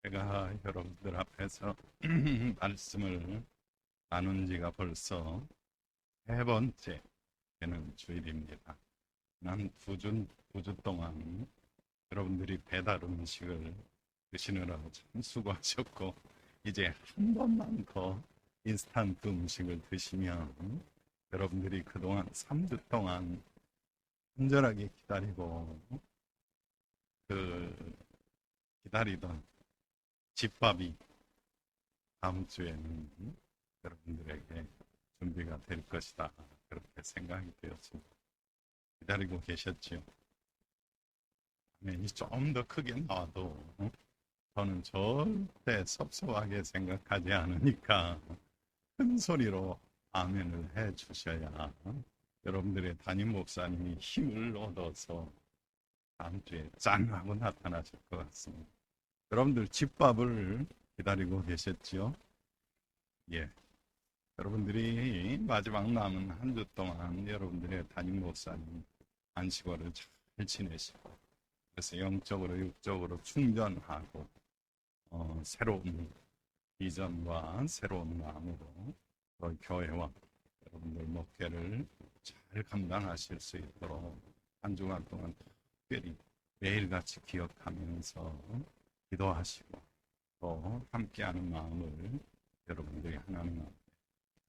제가 여러분들 앞에서 말씀을 나눈 지가 벌써 세 번째 되는 주일입니다. 난 두 주 동안 여러분들이 배달 음식을 드시느라고 참 수고하셨고, 이제 한 번만 더 인스턴트 음식을 드시면 여러분들이 그동안 3주 동안 친절하게 기다리고 그 기다리던 집밥이 다음 주에는 여러분들에게 준비가 될 것이다. 그렇게 생각이 되었습니다. 기다리고 계셨지요? 아멘이 좀 더 크게 나와도 저는 절대 섭섭하게 생각하지 않으니까 큰 소리로 아멘을 해 주셔야 여러분들의 담임 목사님이 힘을 얻어서 다음 주에 짠 하고 나타나실 것 같습니다. 여러분들 집밥을 기다리고 계셨지요? 예. 여러분들이 마지막 남은 한 주 동안 여러분들의 담임 목사님 안식월을 잘 지내시고, 그래서 영적으로 육적으로 충전하고 새로운 비전과 새로운 마음으로 저희 교회와 여러분들 목회를 잘 감당하실 수 있도록 한 주간 동안 특별히 매일같이 기억하면서 기도하시고 또 함께하는 마음을 여러분들이 하나님 앞에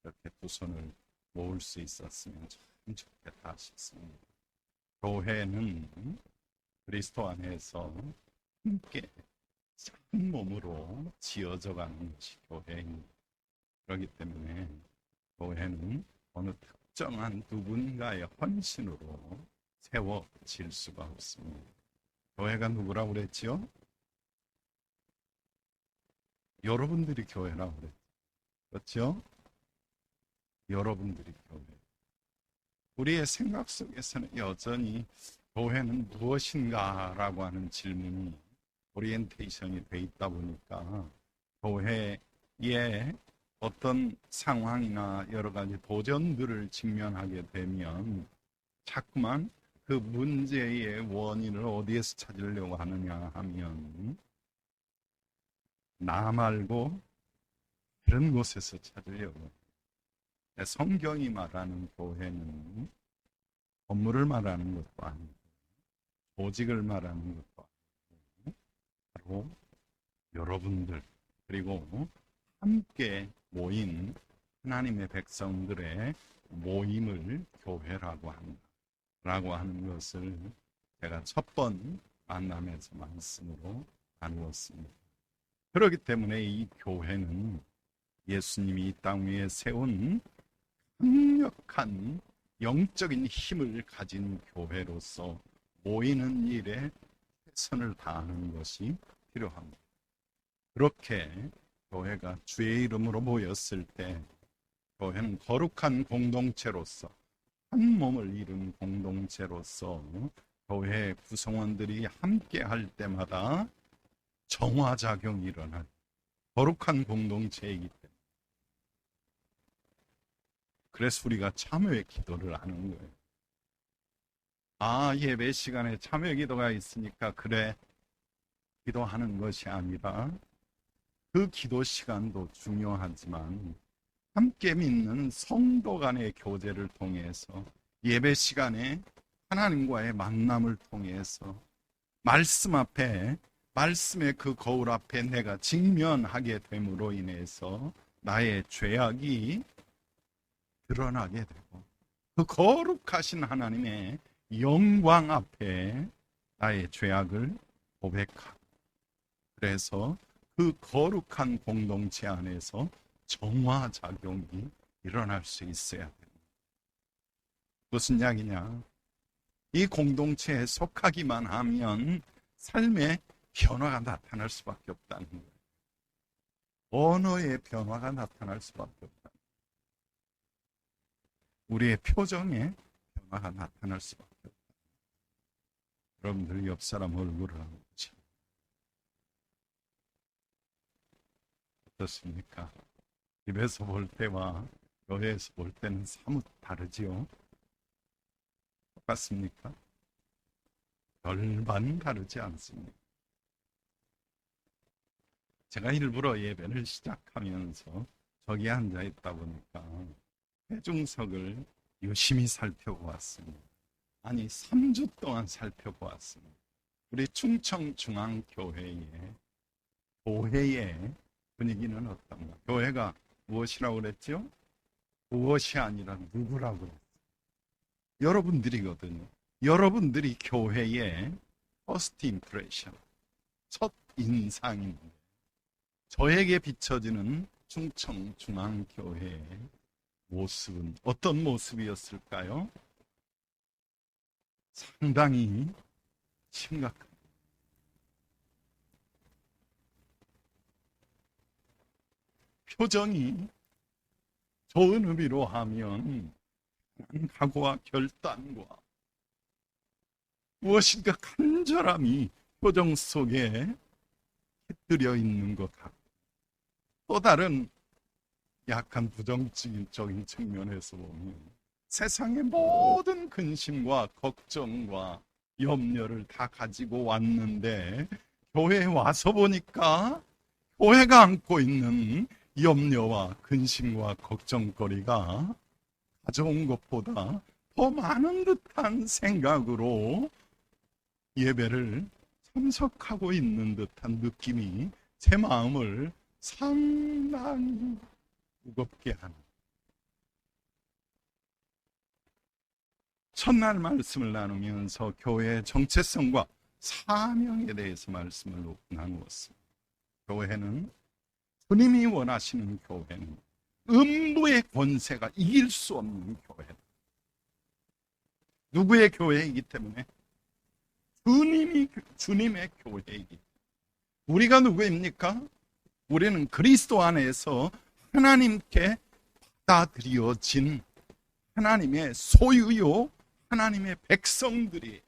이렇게 두 손을 모을 수 있었으면 참 좋겠다 싶습니다. 교회는 그리스도 안에서 함께 한 몸으로 지어져가는 것이 교회입니다. 그렇기 때문에 교회는 어느 특정한 누군가의 헌신으로 세워질 수가 없습니다. 교회가 누구라고 그랬지요? 여러분들이 교회라고 그랬죠. 그렇죠? 여러분들이 교회. 우리의 생각 속에서는 여전히 교회는 무엇인가라고 하는 질문이 오리엔테이션이 돼 있다 보니까 교회의 어떤 상황이나 여러 가지 도전들을 직면하게 되면 자꾸만 그 문제의 원인을 어디에서 찾으려고 하느냐 하면 나 말고 다른 곳에서 찾으려고 해요. 성경이 말하는 교회는 건물을 말하는 것도 아니고 조직을 말하는 것도 아니고 바로 여러분들 그리고 함께 모인 하나님의 백성들의 모임을 교회라고 한다라고 하는 것을 제가 첫 번 만남에서 말씀으로 나누었습니다. 그렇기 때문에 이 교회는 예수님이 이 땅 위에 세운 강력한 영적인 힘을 가진 교회로서 모이는 일에 최선을 다하는 것이 필요합니다. 그렇게 교회가 주의 이름으로 모였을 때 교회는 거룩한 공동체로서 한 몸을 이룬 공동체로서 교회 구성원들이 함께 할 때마다 정화작용이 일어나는 거룩한 공동체이기 때문에 그래서 우리가 참여의 기도를 하는 거예요. 예배 시간에 참여 기도가 있으니까 그래 기도하는 것이 아니라 그 기도 시간도 중요하지만 함께 믿는 성도 간의 교제를 통해서 예배 시간에 하나님과의 만남을 통해서 말씀 앞에 말씀의 그 거울 앞에 내가 직면하게 됨으로 인해서 나의 죄악이 드러나게 되고 그 거룩하신 하나님의 영광 앞에 나의 죄악을 고백하고 그래서 그 거룩한 공동체 안에서 정화작용이 일어날 수 있어야 됩니다. 무슨 이야기냐? 이 공동체에 속하기만 하면 삶의 변화가 나타날 수밖에 없다는 거예요. 언어의 변화가 나타날 수밖에 없다. 우리의 표정에 변화가 나타날 수밖에 없다. 여러분들 옆 사람 얼굴을 한번 보세요. 어떻습니까? 집에서 볼 때와 교회에서 볼 때는 사뭇 다르지요? 똑같습니까? 별반 다르지 않습니다. 제가 일부러 예배를 시작하면서 저기 앉아 있다 보니까 회중석을 유심히 살펴보았습니다. 아니 3주 동안 살펴보았습니다. 우리 충청중앙교회의 교회의 분위기는 어떤가? 교회가 무엇이라고 그랬죠? 무엇이 아니라 누구라고 그랬어요? 여러분들이거든요. 여러분들이 교회의 first impression, 첫 인상인데 저에게 비춰지는 충청중앙교회의 모습은 어떤 모습이었을까요? 상당히 심각합니다. 표정이 좋은 의미로 하면 각오와 결단과 무엇인가 간절함이 표정 속에 깃들여 있는 것 같고, 또 다른 약간 부정적인 측면에서 보면 세상의 모든 근심과 걱정과 염려를 다 가지고 왔는데 교회에 와서 보니까 교회가 안고 있는 염려와 근심과 걱정거리가 가져온 것보다 더 많은 듯한 생각으로 예배를 참석하고 있는 듯한 느낌이 제 마음을 상당히 무겁게 하는, 첫날 말씀을 나누면서 교회의 정체성과 사명에 대해서 말씀을 나누었습니다. 교회는, 주님이 원하시는 교회는 음부의 권세가 이길 수 없는 교회, 누구의 교회이기 때문에? 주님의 교회이기 때문에. 우리가 누구입니까? 우리는 그리스도 안에서 하나님께 받아들여진 하나님의 소유요, 하나님의 백성들이,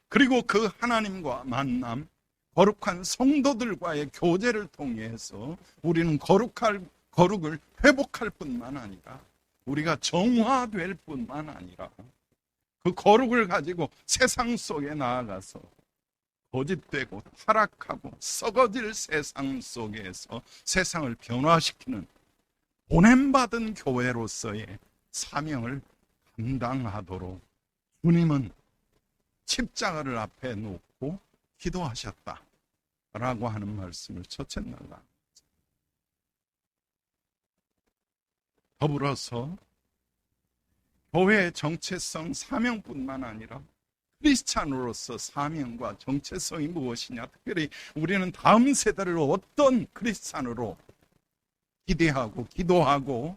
그리고 그 하나님과 만남, 거룩한 성도들과의 교제를 통해서 우리는 거룩을 회복할 뿐만 아니라 우리가 정화될 뿐만 아니라 그 거룩을 가지고 세상 속에 나아가서 거짓되고 타락하고 썩어질 세상 속에서 세상을 변화시키는 보냄받은 교회로서의 사명을 감당하도록 주님은 십자가를 앞에 놓고 기도하셨다라고 하는 말씀을 첫째 날 나눴습니다. 더불어서 교회의 정체성, 사명뿐만 아니라 크리스찬으로서 사명과 정체성이 무엇이냐, 특별히 우리는 다음 세대를 어떤 크리스찬으로 기대하고 기도하고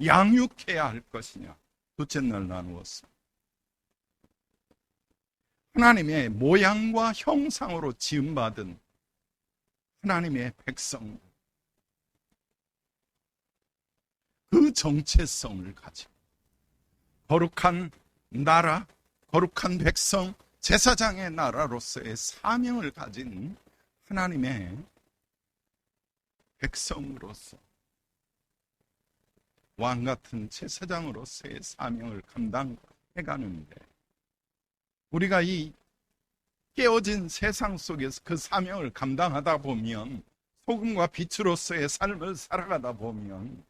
양육해야 할 것이냐, 둘째 날 나누었습니다. 하나님의 모양과 형상으로 지음받은 하나님의 백성, 그 정체성을 가지고 거룩한 나라, 거룩한 백성, 제사장의 나라로서의 사명을 가진 하나님의 백성으로서, 왕같은 제사장으로서의 사명을 감당해가는데, 우리가 이 깨어진 세상 속에서 그 사명을 감당하다 보면, 소금과 빛으로서의 삶을 살아가다 보면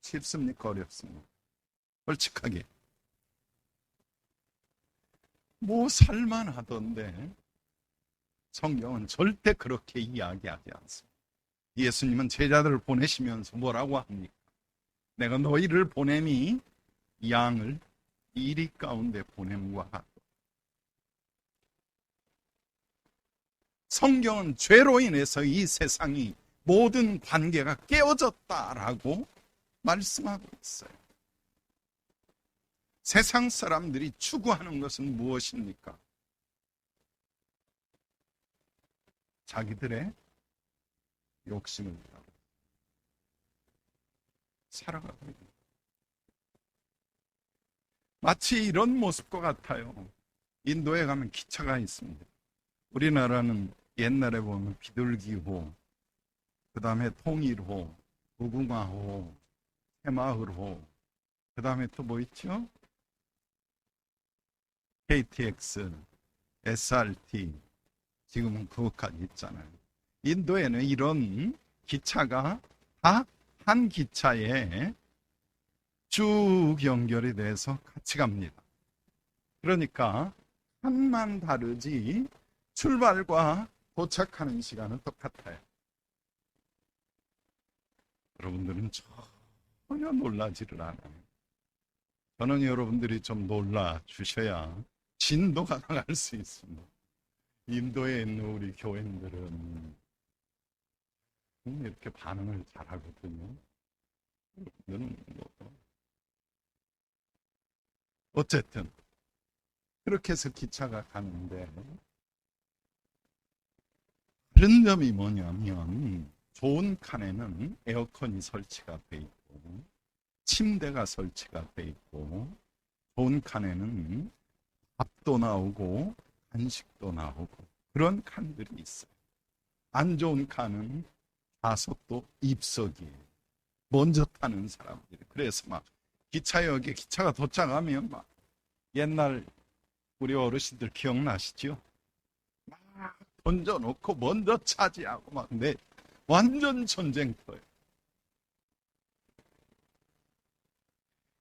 쉽습니까? 어렵습니까? 솔직하게 뭐 살만하던데 성경은 절대 그렇게 이야기하지 않습니다. 예수님은 제자들을 보내시면서 뭐라고 합니까? 내가 너희를 보냄이 양을 이리 가운데 보냄과 같다. 성경은 죄로 인해서 이 세상이 모든 관계가 깨어졌다라고 말씀하고 있어요. 세상 사람들이 추구하는 것은 무엇입니까? 자기들의 욕심을 살아가고 있는, 마치 이런 모습과 같아요. 인도에 가면 기차가 있습니다. 우리나라는 옛날에 보면 비둘기호, 그 다음에 통일호, 무궁화호, 새마을호, 그 다음에 또 뭐 있죠? KTX, SRT, 지금은 그것까지 있잖아요. 인도에는 이런 기차가 다 한 기차에 쭉 연결이 돼서 같이 갑니다. 그러니까 칸만 다르지 출발과 도착하는 시간은 똑같아요. 여러분들은 전혀 놀라지를 않아요. 저는 여러분들이 좀 놀라 주셔야 진도가 나갈 수 있습니다. 인도에 있는 우리 교인들은 이렇게 반응을 잘하거든요. 어쨌든 그렇게 해서 기차가 가는데 다른 점이 뭐냐면 좋은 칸에는 에어컨이 설치가 돼 있고 침대가 설치가 돼 있고 좋은 칸에는 밥도 나오고 간식도 나오고 그런 칸들이 있어요. 안 좋은 칸은 좌석도 입석이에요. 먼저 타는 사람들이. 그래서 막 기차역에 기차가 도착하면 막 옛날 우리 어르신들 기억나시죠? 막 던져놓고 먼저 차지하고 막 완전 전쟁터예요.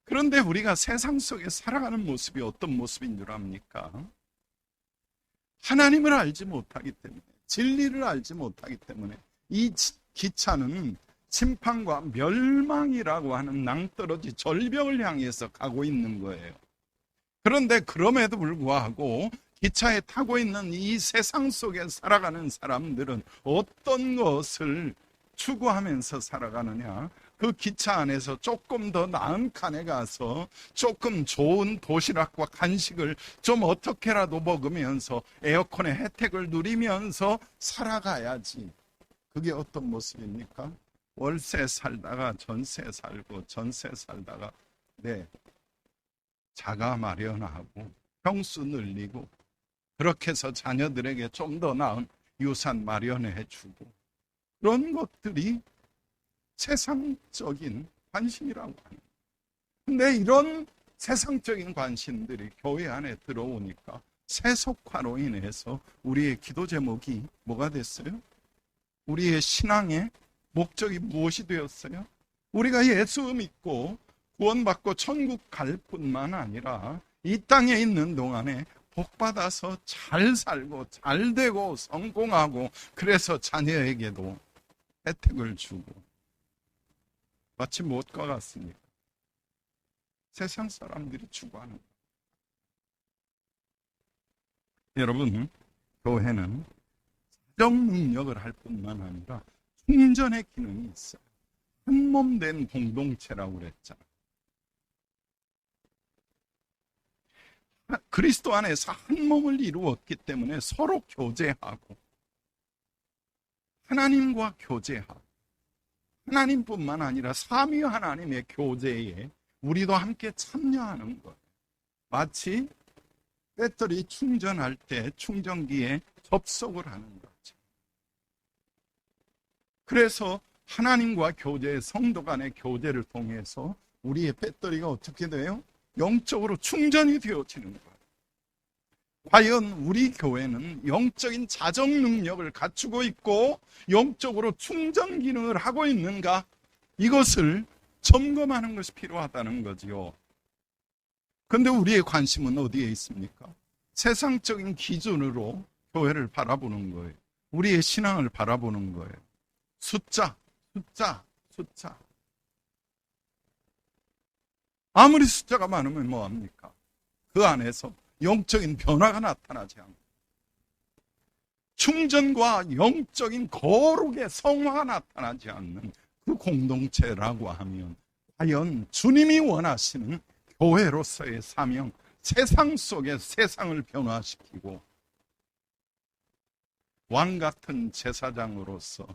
그런데 우리가 세상 속에 살아가는 모습이 어떤 모습인 줄 압니까? 하나님을 알지 못하기 때문에, 진리를 알지 못하기 때문에 이 기차는 심판과 멸망이라고 하는 낭떠러지 절벽을 향해서 가고 있는 거예요. 그런데 그럼에도 불구하고 기차에 타고 있는 이 세상 속에 살아가는 사람들은 어떤 것을 추구하면서 살아가느냐? 그 기차 안에서 조금 더 나은 칸에 가서 조금 좋은 도시락과 간식을 좀 어떻게라도 먹으면서 에어컨의 혜택을 누리면서 살아가야지. 그게 어떤 모습입니까? 월세 살다가 전세 살고 전세 살다가 자가 마련하고 평수 늘리고 그렇게 해서 자녀들에게 좀 더 나은 유산 마련해 주고 그런 것들이 세상적인 관심이라고 하는 거예요. 근데 이런 세상적인 관심들이 교회 안에 들어오니까 세속화로 인해서 우리의 기도 제목이 뭐가 됐어요? 우리의 신앙의 목적이 무엇이 되었어요? 우리가 예수 믿고 구원받고 천국 갈 뿐만 아니라 이 땅에 있는 동안에 복받아서 잘 살고 잘 되고 성공하고 그래서 자녀에게도 혜택을 주고 마치 무엇과 같습니까? 세상 사람들이 추구하는 것. 여러분, 교회는 사정 능력을 할 뿐만 아니라 충전의 기능이 있어요. 한 몸 된 공동체라고 그랬잖아요. 그리스도 안에서 한 몸을 이루었기 때문에 서로 교제하고 하나님과 교제하고 하나님뿐만 아니라 삼위 하나님의 교제에 우리도 함께 참여하는 것. 마치 배터리 충전할 때 충전기에 접속을 하는 거죠. 그래서 하나님과 교제, 성도 간의 교제를 통해서 우리의 배터리가 어떻게 돼요? 영적으로 충전이 되어지는 거예요. 과연 우리 교회는 영적인 자정 능력을 갖추고 있고 영적으로 충전 기능을 하고 있는가? 이것을 점검하는 것이 필요하다는 거지요. 그런데 우리의 관심은 어디에 있습니까? 세상적인 기준으로 교회를 바라보는 거예요. 우리의 신앙을 바라보는 거예요. 숫자. 아무리 숫자가 많으면 뭐합니까? 그 안에서 영적인 변화가 나타나지 않고 충전과 영적인 거룩의 성화가 나타나지 않는 그 공동체라고 하면 과연 주님이 원하시는 교회로서의 사명, 세상 속에 세상을 변화시키고 왕 같은 제사장으로서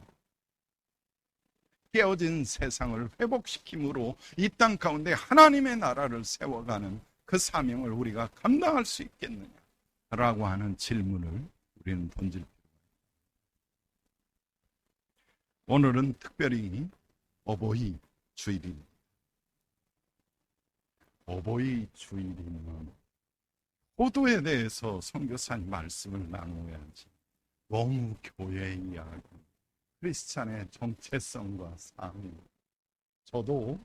깨어진 세상을 회복시킴으로 이 땅 가운데 하나님의 나라를 세워가는 그 사명을 우리가 감당할 수 있겠느냐라고 하는 질문을 우리는 던질 필요가 있습니다. 오늘은 특별히 어버이 주일입니다. 어버이 주일이면 효도에 대해서 선교사님 말씀을 나누어야지 너무 교회의 이야기, 크리스찬의 정체성과 삶. 저도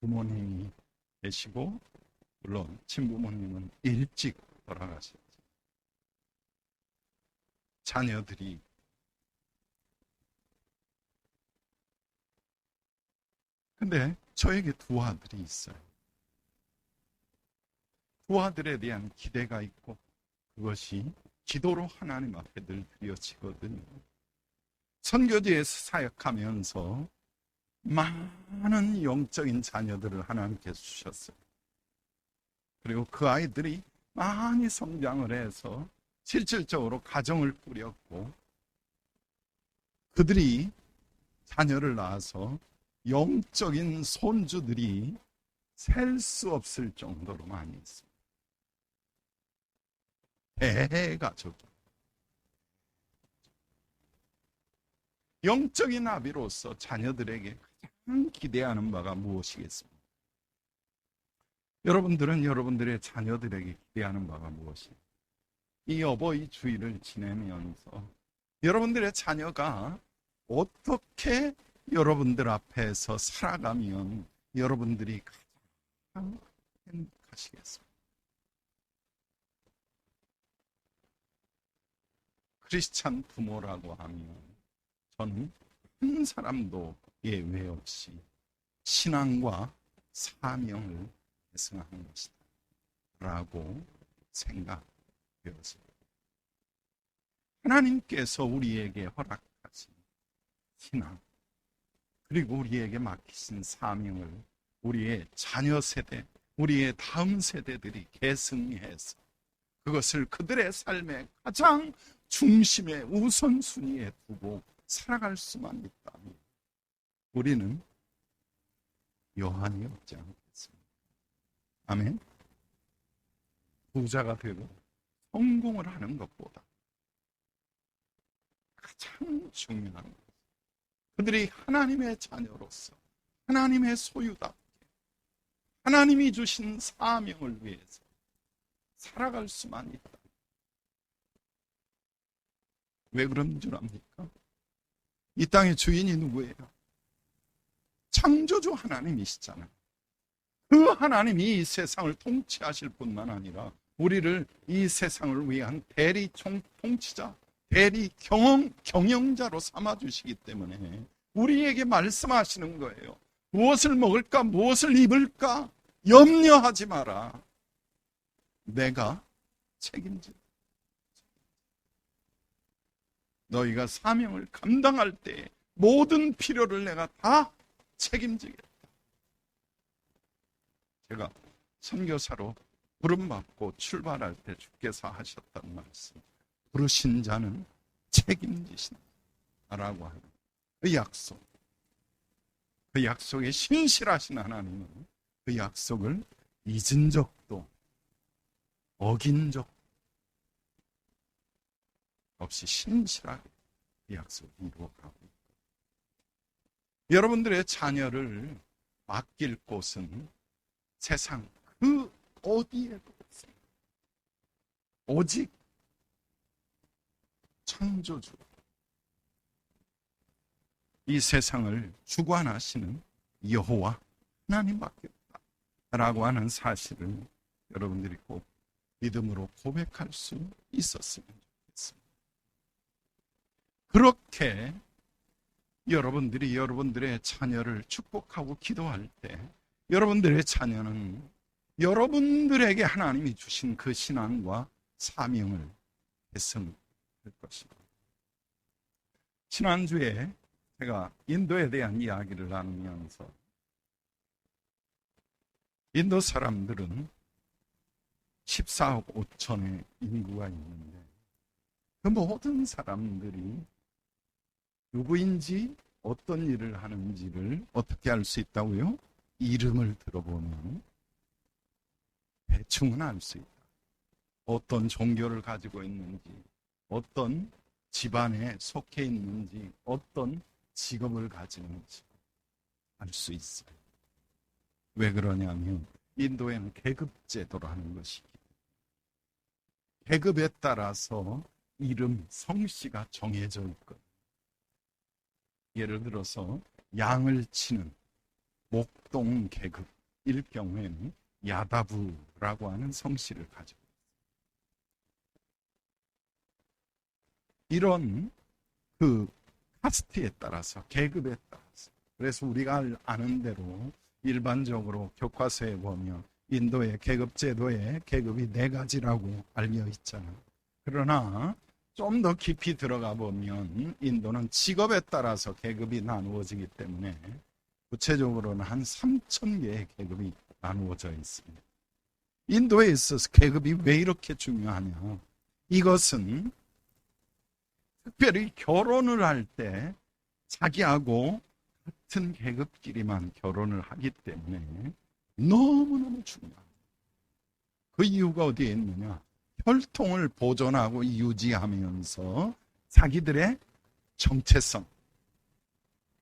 부모님이 계시고 물론 친부모님은 일찍 돌아가셨죠. 자녀들이 근데 저에게 두 아들이 있어요. 두 아들에 대한 기대가 있고 그것이 기도로 하나님 앞에 늘 드려지거든요. 선교지에서 사역하면서 많은 영적인 자녀들을 하나님께서 주셨어요. 그리고 그 아이들이 많이 성장을 해서 실질적으로 가정을 꾸렸고 그들이 자녀를 낳아서 영적인 손주들이 셀 수 없을 정도로 많이 있습니다. 대가족. 영적인 아비로서 자녀들에게 가장 기대하는 바가 무엇이겠습니까? 여러분들은 여러분들의 자녀들에게 기대하는 바가 무엇입니까? 이 어버이 주일을 지내면서 여러분들의 자녀가 어떻게 여러분들 앞에서 살아가면 여러분들이 가장 행복하시겠습니까? 크리스찬 부모라고 하면 저는 한 사람도 예외 없이 신앙과 사명을 계승하는 것이다 라고 생각되었습니다. 하나님께서 우리에게 허락하신 신앙 그리고 우리에게 맡기신 사명을 우리의 자녀 세대, 우리의 다음 세대들이 계승해서 그것을 그들의 삶의 가장 중심에 우선순위에 두고 살아갈 수만 있다면 우리는 여한이 없지 않겠습니까? 아멘. 부자가 되고 성공을 하는 것보다 가장 중요한 것, 그들이 하나님의 자녀로서 하나님의 소유답게 하나님이 주신 사명을 위해서 살아갈 수만 있다. 왜 그런 줄 압니까? 이 땅의 주인이 누구예요? 창조주 하나님이시잖아요. 그 하나님이 이 세상을 통치하실 뿐만 아니라 우리를 이 세상을 위한 대리 통치자, 대리 경영자로 삼아주시기 때문에 우리에게 말씀하시는 거예요. 무엇을 먹을까? 무엇을 입을까? 염려하지 마라. 내가 책임져. 너희가 사명을 감당할 때 모든 필요를 내가 다 책임지겠다. 제가 선교사로 부름받고 출발할 때 주께서 하셨던 말씀, 부르신 자는 책임지신다라고 하는 그 약속, 그 약속에 신실하신 하나님은 그 약속을 잊은 적도 어긴 적도 없이 신실하게 그 약속을 이루어가고 있고, 여러분들의 자녀를 맡길 곳은 세상 그 어디에도 없습니다. 오직 창조주, 이 세상을 주관하시는 여호와 하나님밖에 없다라고 하는 사실을 여러분들이 꼭 믿음으로 고백할 수 있었으면 좋겠습니다. 그렇게 여러분들이 여러분들의 자녀를 축복하고 기도할 때 여러분들의 자녀는 여러분들에게 하나님이 주신 그 신앙과 사명을 계승할 것입니다. 지난주에 제가 인도에 대한 이야기를 나누면서 인도 사람들은 14억 5천의 인구가 있는데 그 모든 사람들이 누구인지 어떤 일을 하는지를 어떻게 알 수 있다고요? 이름을 들어보면 대충은 알 수 있다. 어떤 종교를 가지고 있는지, 어떤 집안에 속해 있는지, 어떤 직업을 가지는지 알 수 있어요. 왜 그러냐면 인도에는 계급제도라는 것이기 때문에 계급에 따라서 이름, 성씨가 정해져 있거든요. 예를 들어서 양을 치는 목동 계급일 경우에는 야다부라고 하는 성씨를 가지고 있습니다. 이런 그 카스트에 따라서, 계급에 따라서, 그래서 우리가 아는 대로 일반적으로 교과서에 보면 인도의 계급 제도에 계급이 4가지라고 알려 있잖아요. 그러나 좀 더 깊이 들어가 보면 인도는 직업에 따라서 계급이 나누어지기 때문에 구체적으로는 한 3,000개의 계급이 나누어져 있습니다. 인도에 있어서 계급이 왜 이렇게 중요하냐? 이것은 특별히 결혼을 할 때 자기하고 같은 계급끼리만 결혼을 하기 때문에 너무너무 중요합니다. 그 이유가 어디에 있느냐? 혈통을 보존하고 유지하면서 자기들의 정체성,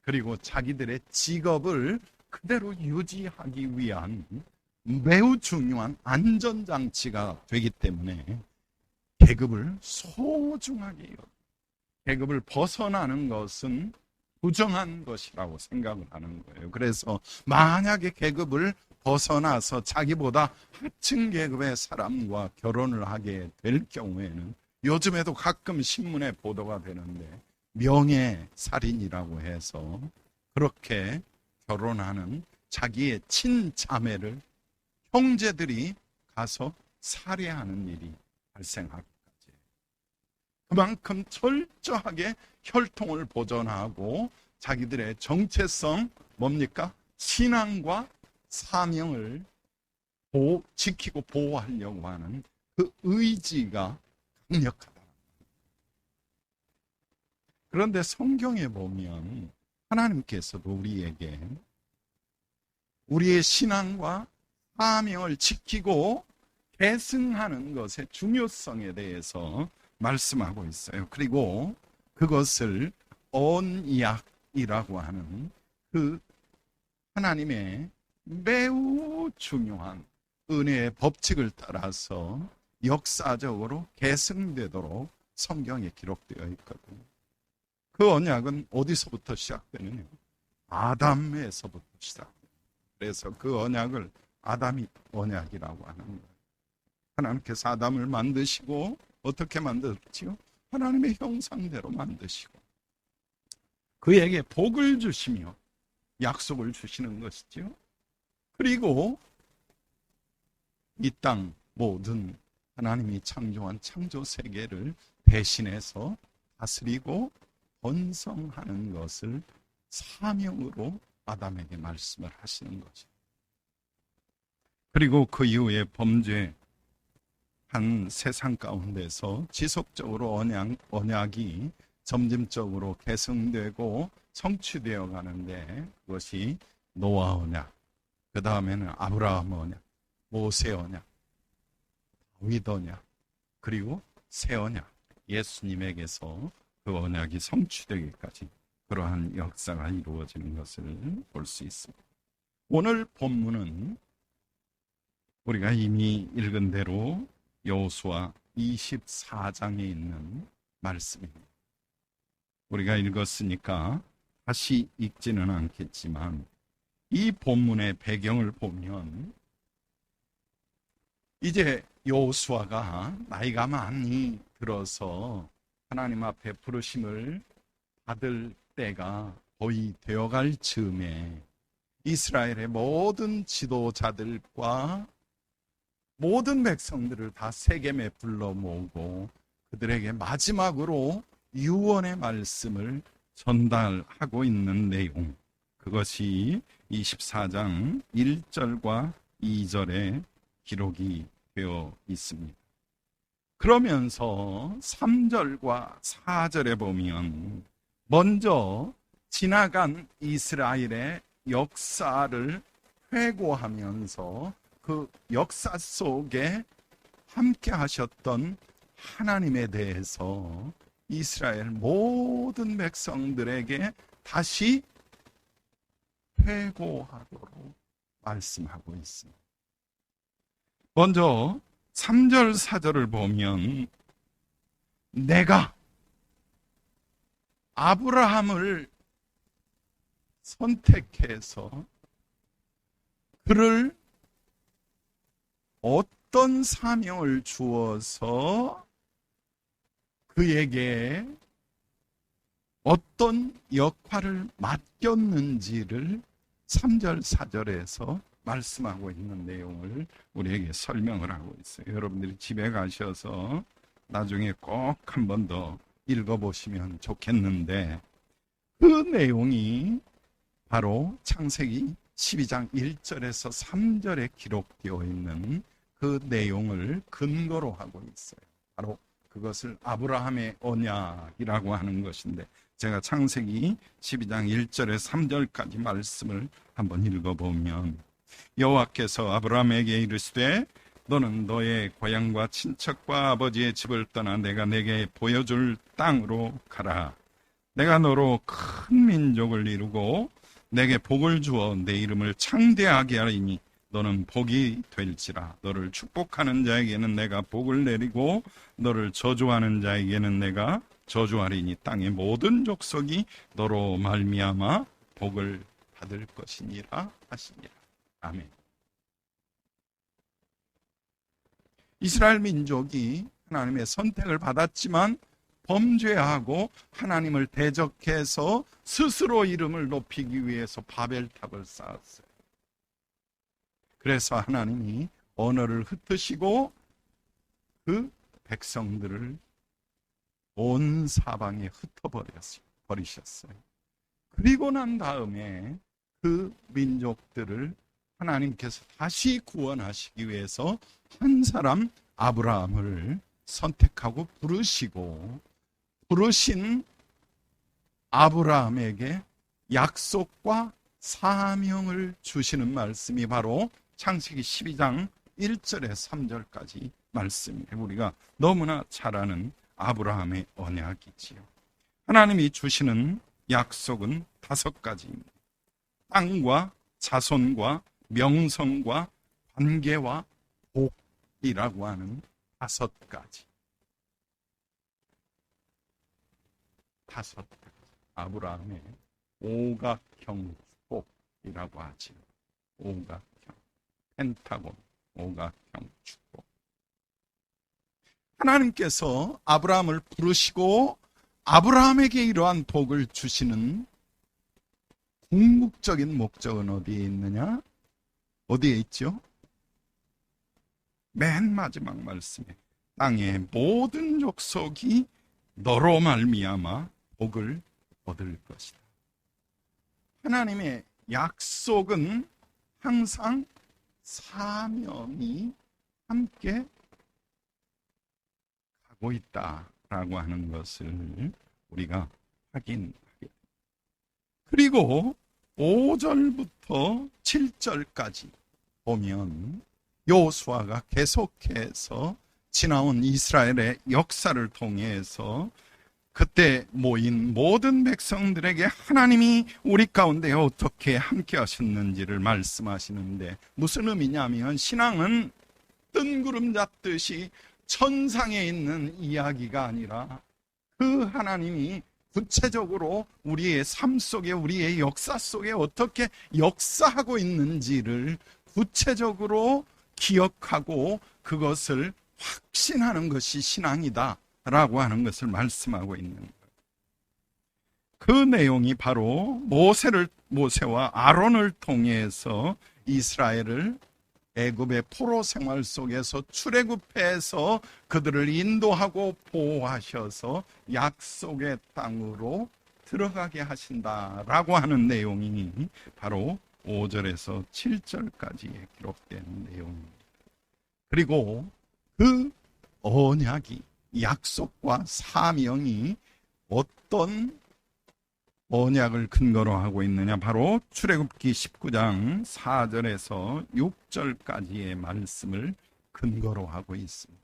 그리고 자기들의 직업을 그대로 유지하기 위한 매우 중요한 안전장치가 되기 때문에 계급을 소중하게 여깁니다. 계급을 벗어나는 것은 부정한 것이라고 생각을 하는 거예요. 그래서 만약에 계급을 벗어나서 자기보다 하층 계급의 사람과 결혼을 하게 될 경우에는, 요즘에도 가끔 신문에 보도가 되는데 명예살인이라고 해서 그렇게 결혼하는 자기의 친자매를 형제들이 가서 살해하는 일이 발생하기까지, 그만큼 철저하게 혈통을 보존하고 자기들의 정체성, 뭡니까? 신앙과 사명을 지키고 보호하려고 하는 그 의지가 강력하다. 그런데 성경에 보면 하나님께서도 우리에게 우리의 신앙과 사명을 지키고 계승하는 것의 중요성에 대해서 말씀하고 있어요. 그리고 그것을 언약이라고 하는 그 하나님의 매우 중요한 은혜의 법칙을 따라서 역사적으로 계승되도록 성경에 기록되어 있거든요. 그 언약은 어디서부터 시작되느냐? 아담에서부터 시작돼요. 그래서 그 언약을 아담이 언약이라고 하는 거예요. 하나님께서 아담을 만드시고 어떻게 만들었지요? 하나님의 형상대로 만드시고 그에게 복을 주시며 약속을 주시는 것이죠. 그리고 이 땅 모든 하나님이 창조한 창조 세계를 대신해서 다스리고 번성하는 것을 사명으로 아담에게 말씀을 하시는 거죠. 그리고 그 이후에 범죄한 세상 가운데서 지속적으로 언약이 점진적으로 계승되고 성취되어 가는데, 그것이 노아 언약, 그 다음에는 아브라함 언약, 모세 언약, 다윗 언약, 그리고 새 언약, 예수님에게서 그 언약이 성취되기까지 그러한 역사가 이루어지는 것을 볼 수 있습니다. 오늘 본문은 우리가 이미 읽은 대로 여호수아 24장에 있는 말씀입니다. 우리가 읽었으니까 다시 읽지는 않겠지만 이 본문의 배경을 보면 이제 여호수아가 나이가 많이 들어서 하나님 앞에 부르심을 받을 때가 거의 되어갈 즈음에 이스라엘의 모든 지도자들과 모든 백성들을 다 세겜에 불러 모으고 그들에게 마지막으로 유언의 말씀을 전달하고 있는 내용, 그것이 24장 1절과 2절에 기록이 되어 있습니다. 그러면서 3절과 4절에 보면 먼저 지나간 이스라엘의 역사를 회고하면서 그 역사 속에 함께 하셨던 하나님에 대해서 이스라엘 모든 백성들에게 다시 회고하도록 말씀하고 있습니다. 먼저 3절 4절을 보면 내가 아브라함을 선택해서 그를 어떤 사명을 주어서 그에게 어떤 역할을 맡겼는지를 3절, 4절에서 말씀하고 있는 내용을 우리에게 설명을 하고 있어요. 여러분들이 집에 가셔서 나중에 꼭 한 번 더 읽어보시면 좋겠는데, 그 내용이 바로 창세기 12장 1절에서 3절에 기록되어 있는 그 내용을 근거로 하고 있어요. 바로 그것을 아브라함의 언약이라고 하는 것인데, 제가 창세기 12장 1절에서 3절까지 말씀을 한번 읽어보면, 여호와께서 아브라함에게 이르시되 너는 너의 고향과 친척과 아버지의 집을 떠나 내가 내게 보여줄 땅으로 가라. 내가 너로 큰 민족을 이루고 내게 복을 주어 내 이름을 창대하게 하리니 너는 복이 될지라. 너를 축복하는 자에게는 내가 복을 내리고 너를 저주하는 자에게는 내가 저주하리니 땅의 모든 족속이 너로 말미암아 복을 받을 것이니라 하시니라. 아멘. 이스라엘 민족이 하나님의 선택을 받았지만 범죄하고 하나님을 대적해서 스스로 이름을 높이기 위해서 바벨탑을 쌓았어요. 그래서 하나님이 언어를 흩으시고 그 백성들을 온 사방에 흩어버리셨어요. 그리고 난 다음에 그 민족들을 하나님께서 다시 구원하시기 위해서 한 사람 아브라함을 선택하고 부르신 아브라함에게 약속과 사명을 주시는 말씀이 바로 창세기 12장 1절에서 3절까지 말씀이에요. 우리가 너무나 잘 아는 아브라함의 언약이지요. 하나님이 주시는 약속은 5가지입니다. 땅과 자손과 명성과 관계와 복이라고 하는 5가지. 5가지. 아브라함의 오각형 축복이라고 하지요. 오각형. 펜타곤. 오각형 축복. 하나님께서 아브라함을 부르시고 아브라함에게 이러한 복을 주시는 궁극적인 목적은 어디에 있느냐? 어디에 있죠? 맨 마지막 말씀에 땅의 모든 족속이 너로 말미암아 복을 얻을 것이다. 하나님의 약속은 항상 사명이 함께 가고 있다라고 하는 것을 우리가 확인하게 됩니다. 그리고 5절부터 7절까지 보면 여호수아가 계속해서 지나온 이스라엘의 역사를 통해서 그때 모인 모든 백성들에게 하나님이 우리 가운데 어떻게 함께 하셨는지를 말씀하시는데, 무슨 의미냐면 신앙은 뜬구름 잡듯이 천상에 있는 이야기가 아니라 그 하나님이 구체적으로 우리의 삶 속에, 우리의 역사 속에 어떻게 역사하고 있는지를 구체적으로 기억하고 그것을 확신하는 것이 신앙이다 라고 하는 것을 말씀하고 있는 거예요. 그 내용이 바로 모세와 아론을 통해서 이스라엘을 애굽의 포로 생활 속에서 출애굽해서 그들을 인도하고 보호하셔서 약속의 땅으로 들어가게 하신다라고 하는 내용이 바로 5절에서 7절까지에 기록된 내용입니다. 그리고 그 언약이, 약속과 사명이 어떤 언약을 근거로 하고 있느냐? 바로 출애굽기 19장 4절에서 6절까지의 말씀을 근거로 하고 있습니다.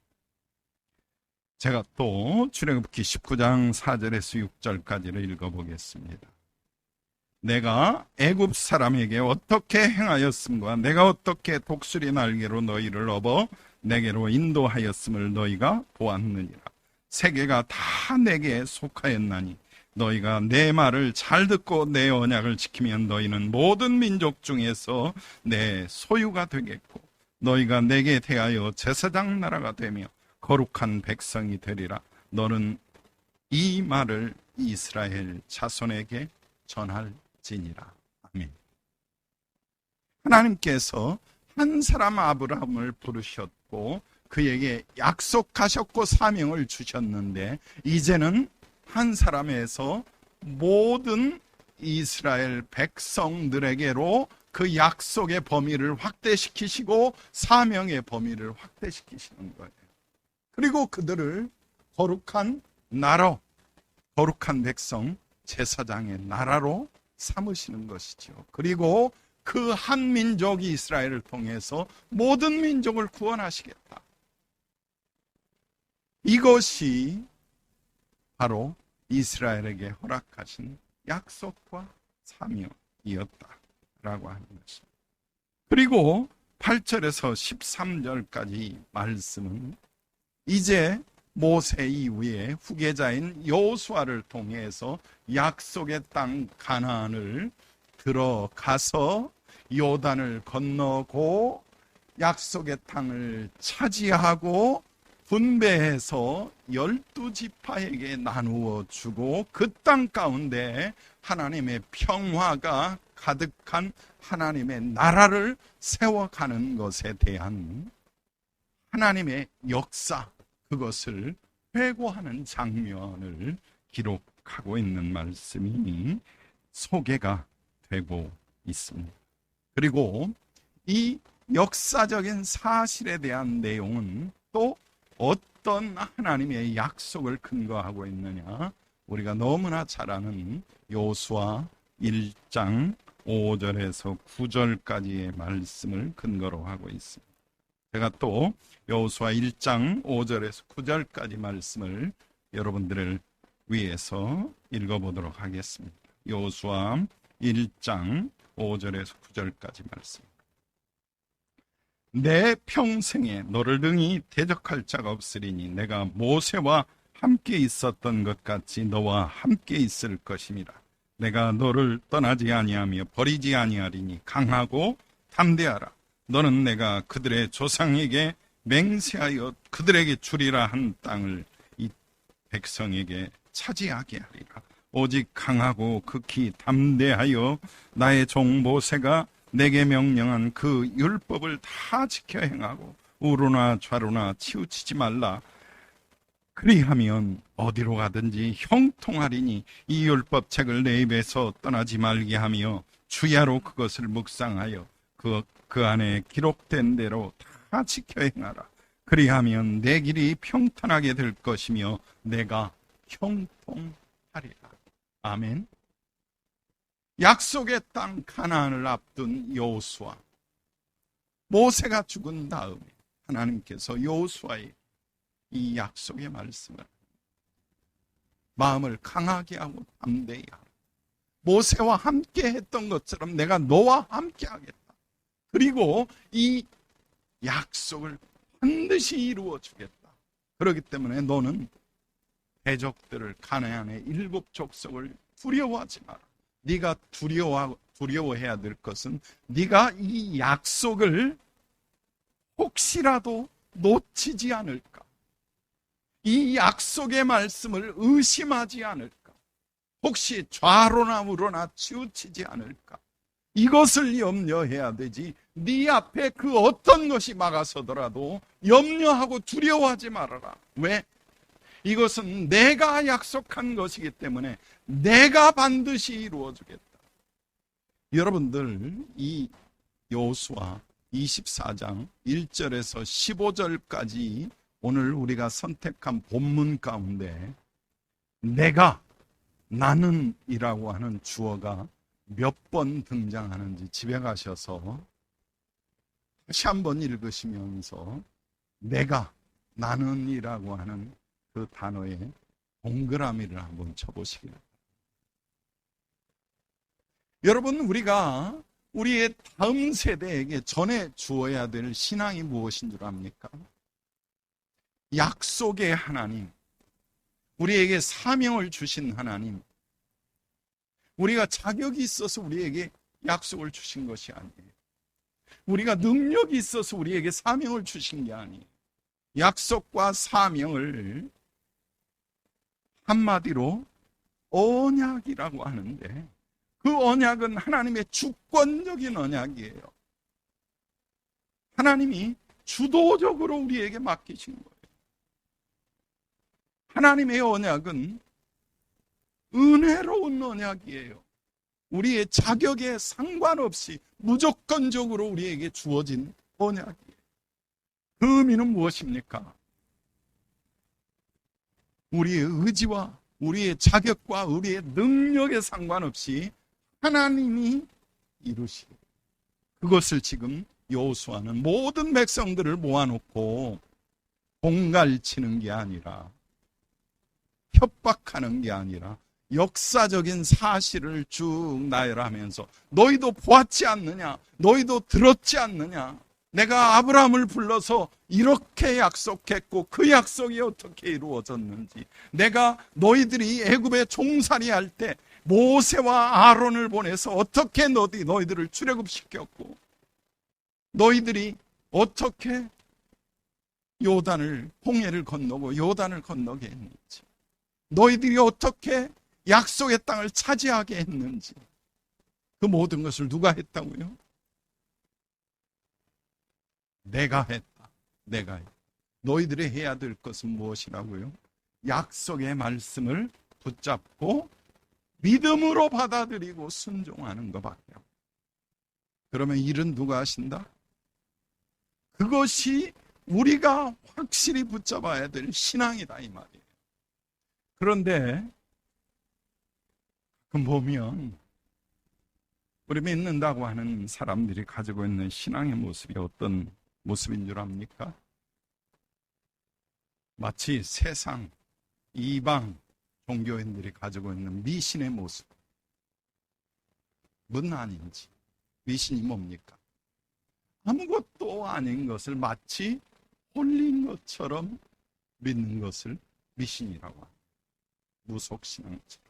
제가 또 출애굽기 19장 4절에서 6절까지를 읽어보겠습니다. 내가 애굽 사람에게 어떻게 행하였음과 내가 어떻게 독수리 날개로 너희를 업어 내게로 인도하였음을 너희가 보았느니라. 세계가 다 내게 속하였나니 너희가 내 말을 잘 듣고 내 언약을 지키면 너희는 모든 민족 중에서 내 소유가 되겠고 너희가 내게 대하여 제사장 나라가 되며 거룩한 백성이 되리라. 너는 이 말을 이스라엘 자손에게 전할지니라. 아멘. 하나님께서 한 사람 아브라함을 부르셨고 그에게 약속하셨고 사명을 주셨는데 이제는 한 사람에서 모든 이스라엘 백성들에게로 그 약속의 범위를 확대시키시고 사명의 범위를 확대시키시는 거예요. 그리고 그들을 거룩한 나라, 거룩한 백성, 제사장의 나라로 삼으시는 것이죠. 그리고 그 한 민족이 이스라엘을 통해서 모든 민족을 구원하시겠다. 이것이 바로 이스라엘에게 허락하신 약속과 사명이었다라고 하는 것입니다. 그리고 8절에서 13절까지 말씀은 이제 모세 이후에 후계자인 여호수아를 통해서 약속의 땅 가나안을 들어가서 요단을 건너고 약속의 땅을 차지하고 분배해서 12지파에게 나누어 주고 그 땅 가운데 하나님의 평화가 가득한 하나님의 나라를 세워가는 것에 대한 하나님의 역사, 그것을 회고하는 장면을 기록하고 있는 말씀이 소개가 되고 있습니다. 그리고 이 역사적인 사실에 대한 내용은 또 어떤 하나님의 약속을 근거하고 있느냐? 우리가 너무나 잘 아는 여호수아 1장 5절에서 9절까지의 말씀을 근거로 하고 있습니다. 제가 또 여호수아 1장 5절에서 9절까지 말씀을 여러분들을 위해서 읽어보도록 하겠습니다. 여호수아 1장 5절에서 9절까지 말씀. 내 평생에 너를 능히 대적할 자가 없으리니 내가 모세와 함께 있었던 것 같이 너와 함께 있을 것임이라. 내가 너를 떠나지 아니하며 버리지 아니하리니 강하고 담대하라. 너는 내가 그들의 조상에게 맹세하여 그들에게 주리라 한 땅을 이 백성에게 차지하게 하리라. 오직 강하고 극히 담대하여 나의 종 모세가 내게 명령한 그 율법을 다 지켜 행하고 우로나 좌로나 치우치지 말라. 그리하면 어디로 가든지 형통하리니 이 율법책을 내 입에서 떠나지 말게 하며 주야로 그것을 묵상하여 그 안에 기록된 대로 다 지켜 행하라. 그리하면 내 길이 평탄하게 될 것이며 내가 형통하리라. 아멘. 약속의 땅 가나안을 앞둔 여호수아, 모세가 죽은 다음에 하나님께서 여호수아의 이 약속의 말씀을 마음을 강하게 하고 담대히 하라. 모세와 함께 했던 것처럼 내가 너와 함께 하겠다. 그리고 이 약속을 반드시 이루어 주겠다. 그렇기 때문에 너는 대적들을 가나안의 7 족속을 두려워하지 마라. 네가 두려워해야 될 것은 네가 이 약속을 혹시라도 놓치지 않을까? 이 약속의 말씀을 의심하지 않을까? 혹시 좌로나 우로나 치우치지 않을까? 이것을 염려해야 되지. 네 앞에 그 어떤 것이 막아서더라도 염려하고 두려워하지 말아라. 왜? 이것은 내가 약속한 것이기 때문에 내가 반드시 이루어주겠다. 여러분들 이 여호수아 24장 1절에서 15절까지 오늘 우리가 선택한 본문 가운데 내가, 나는이라고 하는 주어가 몇 번 등장하는지 집에 가셔서 다시 한번 읽으시면서 내가, 나는이라고 하는 그 단어에 동그라미를 한번 쳐보시기 바랍니다. 여러분, 우리가 우리의 다음 세대에게 전해 주어야 될 신앙이 무엇인 줄 압니까? 약속의 하나님, 우리에게 사명을 주신 하나님, 우리가 자격이 있어서 우리에게 약속을 주신 것이 아니에요. 우리가 능력이 있어서 우리에게 사명을 주신 게 아니에요. 약속과 사명을 한마디로 언약이라고 하는데, 그 언약은 하나님의 주권적인 언약이에요. 하나님이 주도적으로 우리에게 맡기신 거예요. 하나님의 언약은 은혜로운 언약이에요. 우리의 자격에 상관없이 무조건적으로 우리에게 주어진 언약이에요. 그 의미는 무엇입니까? 우리의 의지와 우리의 자격과 우리의 능력에 상관없이 하나님이 이루시고, 그것을 지금 여호수아는 모든 백성들을 모아놓고 공갈치는 게 아니라, 협박하는 게 아니라 역사적인 사실을 쭉 나열하면서, 너희도 보았지 않느냐? 너희도 들었지 않느냐? 내가 아브라함을 불러서 이렇게 약속했고 그 약속이 어떻게 이루어졌는지, 내가 너희들이 애굽에 종살이할 때 모세와 아론을 보내서 어떻게 너희들을 출애굽시켰고, 너희들이 어떻게 홍해를 건너고 요단을 건너게 했는지, 너희들이 어떻게 약속의 땅을 차지하게 했는지, 그 모든 것을 누가 했다고요? 내가 했다. 내가 했다. 너희들이 해야 될 것은 무엇이라고요? 약속의 말씀을 붙잡고 믿음으로 받아들이고 순종하는 것밖에 없어요. 그러면 일은 누가 하신다? 그것이 우리가 확실히 붙잡아야 될 신앙이다, 이 말이에요. 그런데 가끔 보면 우리 믿는다고 하는 사람들이 가지고 있는 신앙의 모습이 어떤 모습인 줄 압니까? 마치 세상, 이방 종교인들이 가지고 있는 미신의 모습은 아닌지. 미신이 뭡니까? 아무것도 아닌 것을 마치 홀린 것처럼 믿는 것을 미신이라고 합니다. 무속신앙처럼.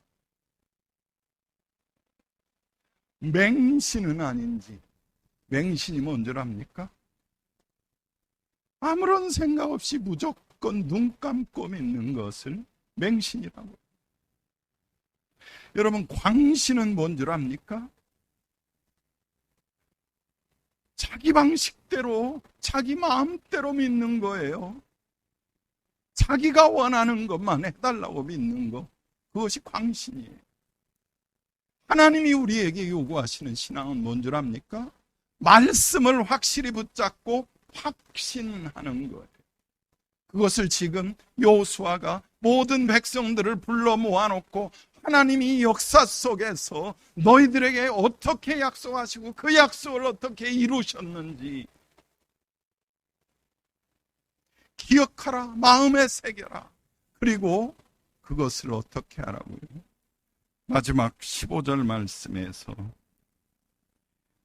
맹신은 아닌지. 맹신이 뭔 줄 압니까? 아무런 생각 없이 무조건 눈 감고 믿는 것을 맹신이라고. 여러분, 광신은 뭔 줄 압니까? 자기 방식대로, 자기 마음대로 믿는 거예요. 자기가 원하는 것만 해달라고 믿는 거. 그것이 광신이에요. 하나님이 우리에게 요구하시는 신앙은 뭔 줄 압니까? 말씀을 확실히 붙잡고 확신하는 거예요. 그것을 지금 여호수아가 모든 백성들을 불러 모아놓고 하나님이 역사 속에서 너희들에게 어떻게 약속하시고 그 약속을 어떻게 이루셨는지 기억하라, 마음에 새겨라. 그리고 그것을 어떻게 하라고요? 마지막 15절 말씀에서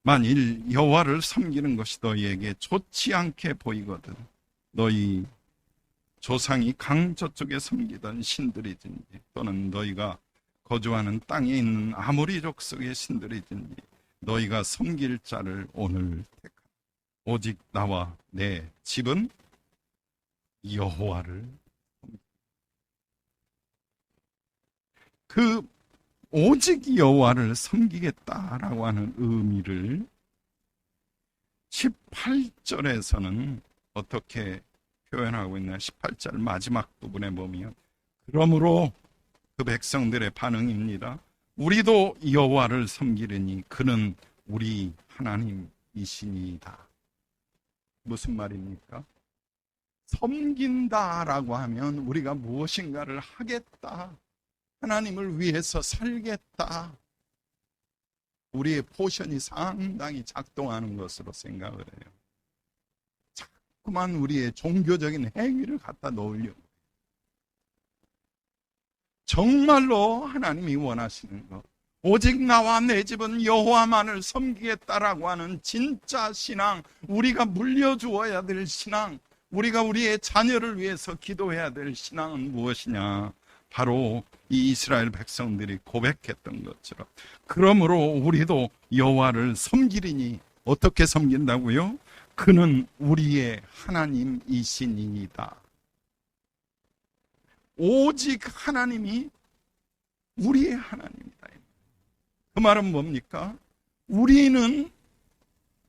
만일 여호와를 섬기는 것이 너희에게 좋지 않게 보이거든 너희 조상이 강 저쪽에 섬기던 신들이든지 또는 너희가 거주하는 땅에 있는 아모리 족속의 신들이든지 너희가 섬길 자를 오늘 택하라. 오직 나와 내 집은 여호와를 그 오직 여호와를 섬기겠다라고 하는 의미를 18절에서는 어떻게 표현하고 있나? 18절 마지막 부분에 보면 그러므로 그 백성들의 반응입니다. 우리도 여호와를 섬기려니 그는 우리 하나님이시니이다. 무슨 말입니까? 섬긴다라고 하면 우리가 무엇인가를 하겠다, 하나님을 위해서 살겠다, 우리의 포션이 상당히 작동하는 것으로 생각을 해요. 자꾸만 우리의 종교적인 행위를 갖다 놓으려고. 정말로 하나님이 원하시는 것, 오직 나와 내 집은 여호와만을 섬기겠다라고 하는 진짜 신앙, 우리가 물려주어야 될 신앙, 우리가 우리의 자녀를 위해서 기도해야 될 신앙은 무엇이냐? 바로 이 이스라엘 백성들이 고백했던 것처럼, 그러므로 우리도 여호와를 섬기리니 어떻게 섬긴다고요? 그는 우리의 하나님이시니이다. 오직 하나님이 우리의 하나님이다. 그 말은 뭡니까? 우리는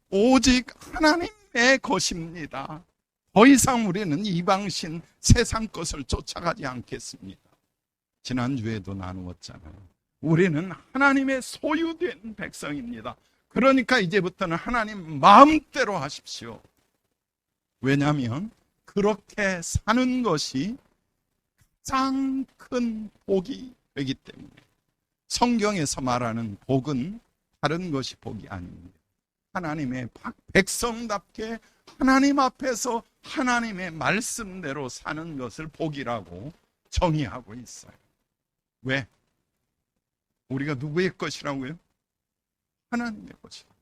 오직 하나님의 것입니다. 더 이상 우리는 이방신 세상 것을 쫓아가지 않겠습니다. 지난주에도 나누었잖아요. 우리는 하나님의 소유된 백성입니다. 그러니까 이제부터는 하나님 마음대로 하십시오. 왜냐하면 그렇게 사는 것이 가장 큰 복이 되기 때문에. 성경에서 말하는 복은 다른 것이 복이 아닙니다. 하나님의 백성답게 하나님 앞에서 하나님의 말씀대로 사는 것을 복이라고 정의하고 있어요. 왜? 우리가 누구의 것이라고요? 하나님의 것이다.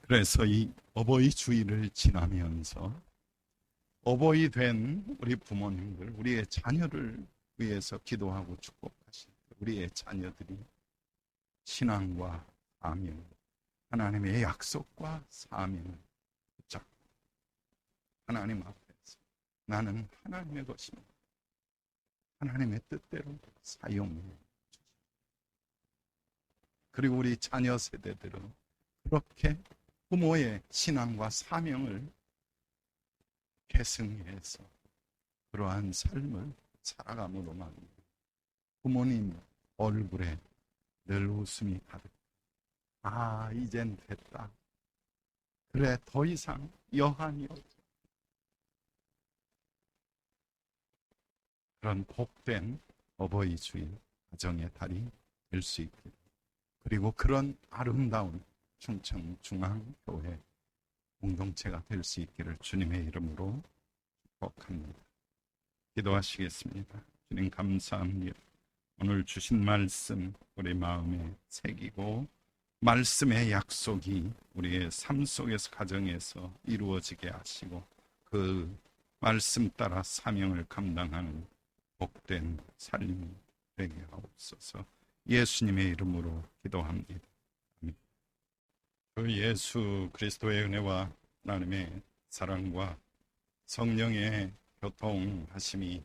그래서 이 어버이 주일을 지나면서 어버이 된 우리 부모님들, 우리의 자녀를 위해서 기도하고 축복하시고, 우리의 자녀들이 신앙과 사명, 하나님의 약속과 사명을 붙잡고 하나님 앞에서 나는 하나님의 것입니다. 하나님의 뜻대로 사용해 주십시오. 그리고 우리 자녀 세대들은 그렇게 부모의 신앙과 사명을 계승해서 그러한 삶을 살아감으로만 부모님 얼굴에 늘 웃음이 가득. 아, 이젠 됐다. 그래, 더 이상 여한이 없다. 그런 복된 어버이 주일 가정의 달이 될 수 있기를, 그리고 그런 아름다운 충청중앙교회 공동체가 될 수 있기를 주님의 이름으로 축복합니다. 기도하시겠습니다. 주님 감사합니다. 오늘 주신 말씀 우리 마음에 새기고 말씀의 약속이 우리의 삶 속에서, 가정에서 이루어지게 하시고 그 말씀 따라 사명을 감당하는 복된 삶이 되게 하옵소서. 예수님의 이름으로 기도합니다. 아멘. 그 예수 그리스도의 은혜와 하나님의 사랑과 성령의 교통하심이,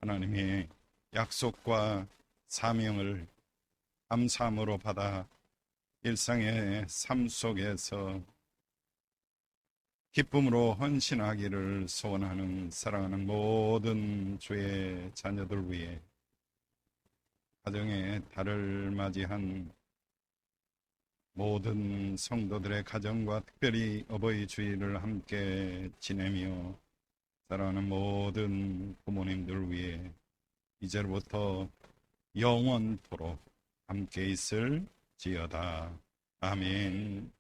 하나님의 약속과 사명을 감사함으로 받아 일상의 삶 속에서 기쁨으로 헌신하기를 소원하는 사랑하는 모든 주의 자녀들 위해, 가정의 달을 맞이한 모든 성도들의 가정과 특별히 어버이 주일을 함께 지내며 사랑하는 모든 부모님들 위해 이제부터 영원토록 함께 있을 지어다. 아멘.